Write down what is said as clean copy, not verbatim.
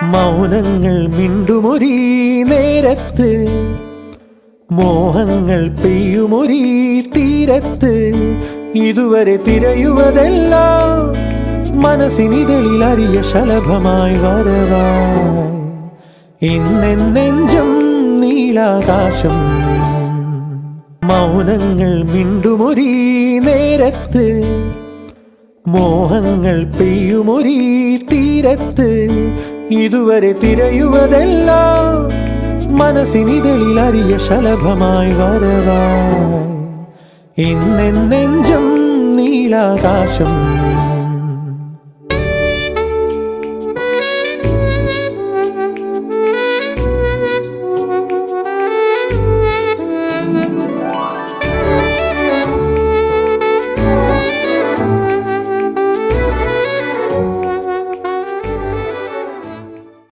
മൗനങ്ങൾ മിണ്ടുമൊരീ നേരത്ത്, മോഹങ്ങൾ പെയ്യുമൊരീ തീരത്ത്. ഇതുവരെ തിരയുവതെല്ലാം മനസ്സിനിതളിൽ അറിയ ശലഭമായി വരവായി. ഇന്നെഞ്ചം നീലാകാശം. മൗനങ്ങൾ മിണ്ടുമൊരീ നേരത്ത്, മോഹങ്ങൾ പെയ്യുമൊരീ തീരത്ത്. ഇതുവരെ തിരയുവതെല്ലാം മനസ്സിനിതളിൽ അറിയ ശലഭമായി വരവായി. ഇന്നെഞ്ചം നീലാകാശം.